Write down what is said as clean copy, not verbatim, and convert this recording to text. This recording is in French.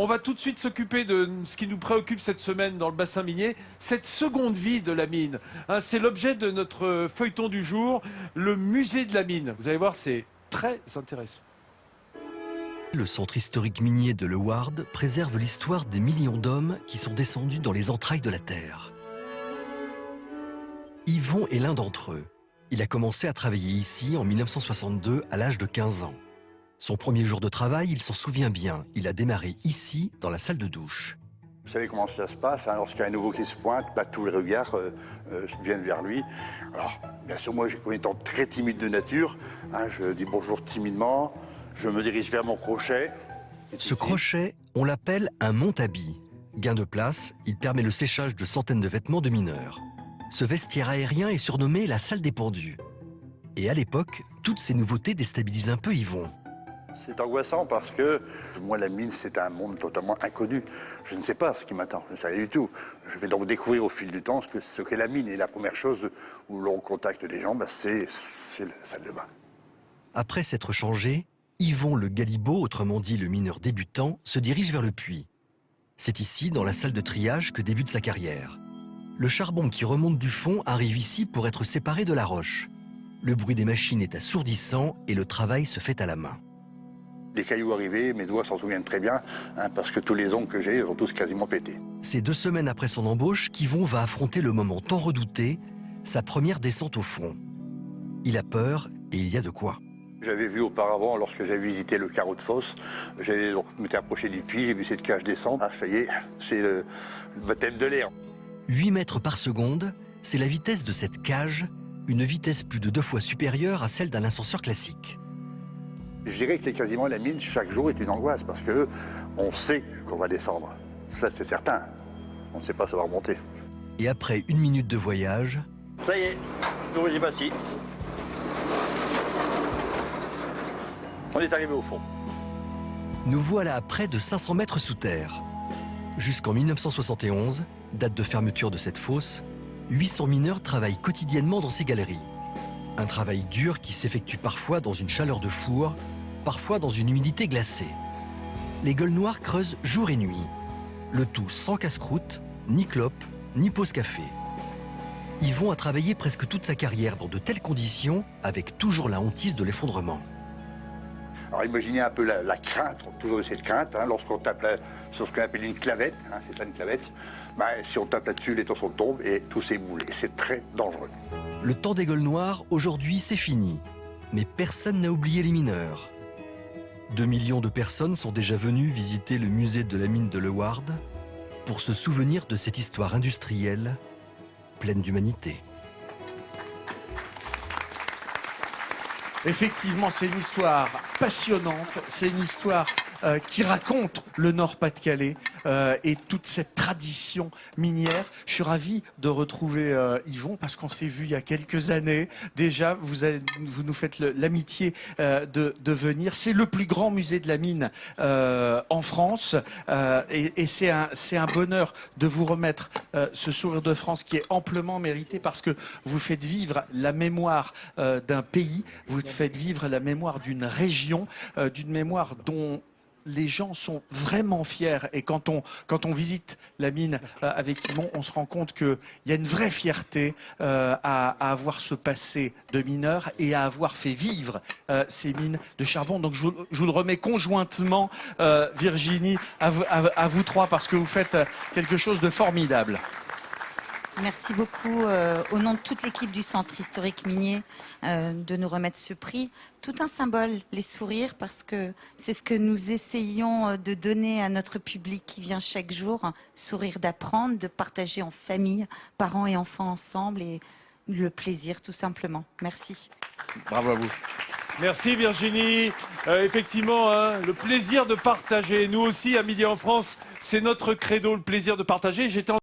On va tout de suite s'occuper de ce qui nous préoccupe cette semaine dans le bassin minier, cette seconde vie de la mine. Hein, c'est l'objet de notre feuilleton du jour, le musée de la mine. Vous allez voir, c'est très intéressant. Le centre historique minier de Leeuwarden préserve l'histoire des millions d'hommes qui sont descendus dans les entrailles de la Terre. Yvon est l'un d'entre eux. Il a commencé à travailler ici en 1962 à l'âge de 15 ans. Son premier jour de travail, il s'en souvient bien. Il a démarré ici, dans la salle de douche. Vous savez comment ça se passe, hein, lorsqu'il y a un nouveau qui se pointe, tous les regards viennent vers lui. Alors, bien sûr, moi, étant très timide de nature, hein, je dis bonjour timidement, je me dirige vers mon crochet. Ce crochet, on l'appelle un monte-habit. Gain de place, il permet le séchage de centaines de vêtements de mineurs. Ce vestiaire aérien est surnommé la salle des pendus. Et à l'époque, toutes ces nouveautés déstabilisent un peu Yvon. C'est angoissant parce que moi, la mine, c'est un monde totalement inconnu. Je ne sais pas ce qui m'attend, je ne sais rien du tout. Je vais donc découvrir au fil du temps ce qu'est la mine. Et la première chose où l'on contacte des gens, c'est la salle de bain. Après s'être changé, Yvon le Galibot, autrement dit le mineur débutant, se dirige vers le puits. C'est ici, dans la salle de triage, que débute sa carrière. Le charbon qui remonte du fond arrive ici pour être séparé de la roche. Le bruit des machines est assourdissant et le travail se fait à la main. Les cailloux arrivés, mes doigts s'en souviennent très bien, hein, parce que tous les ongles que j'ai ont tous quasiment pété. C'est 2 semaines après son embauche qu'Yvon va affronter le moment tant redouté, sa première descente au fond. Il a peur et il y a de quoi. J'avais vu auparavant, lorsque j'avais visité le carreau de fosse, j'avais donc m'étais approché du puits, j'ai vu cette cage descendre. Ah, ça y est, c'est le baptême de l'air. 8 mètres par seconde, c'est la vitesse de cette cage, une vitesse plus de 2 fois supérieure à celle d'un ascenseur classique. Je dirais que quasiment la mine, chaque jour, est une angoisse, parce qu'on sait qu'on va descendre. Ça, c'est certain. On ne sait pas savoir monter. Et après 1 minute de voyage... Ça y est, nous y voici. On est arrivé au fond. Nous voilà à près de 500 mètres sous terre. Jusqu'en 1971, date de fermeture de cette fosse, 800 mineurs travaillent quotidiennement dans ces galeries. Un travail dur qui s'effectue parfois dans une chaleur de four, parfois dans une humidité glacée. Les gueules noires creusent jour et nuit. Le tout sans casse-croûte, ni clope, ni pause café. Yvon a travaillé presque toute sa carrière dans de telles conditions, avec toujours la hantise de l'effondrement. Alors imaginez un peu la crainte, toujours cette crainte, hein, lorsqu'on tape sur ce qu'on appelle une clavette, hein, c'est ça une clavette, si on tape là-dessus, les tensons tombent et tout s'éboule. Et c'est très dangereux. Le temps des gueules noires, aujourd'hui, c'est fini. Mais personne n'a oublié les mineurs. 2 millions de personnes sont déjà venues visiter le musée de la mine de Leeuwarden pour se souvenir de cette histoire industrielle pleine d'humanité. Effectivement, c'est une histoire passionnante, c'est une histoire qui raconte le Nord-Pas-de-Calais et toute cette tradition minière. Je suis ravi de retrouver Yvon parce qu'on s'est vu il y a quelques années. Déjà, vous nous faites l'amitié de venir. C'est le plus grand musée de la mine en France et c'est un bonheur de vous remettre ce sourire de France qui est amplement mérité parce que vous faites vivre la mémoire d'un pays, vous faites vivre la mémoire d'une région, d'une mémoire dont les gens sont vraiment fiers et quand on visite la mine avec Yvon, on se rend compte qu'il y a une vraie fierté à avoir ce passé de mineur et à avoir fait vivre ces mines de charbon. Donc je vous le remets conjointement, Virginie, à vous trois parce que vous faites quelque chose de formidable. Merci beaucoup au nom de toute l'équipe du Centre historique minier de nous remettre ce prix. Tout un symbole, les sourires, parce que c'est ce que nous essayons de donner à notre public qui vient chaque jour. Sourire d'apprendre, de partager en famille, parents et enfants ensemble et le plaisir tout simplement. Merci. Bravo à vous. Merci Virginie. Effectivement, hein, le plaisir de partager. Nous aussi, à Midi en France, c'est notre credo, le plaisir de partager.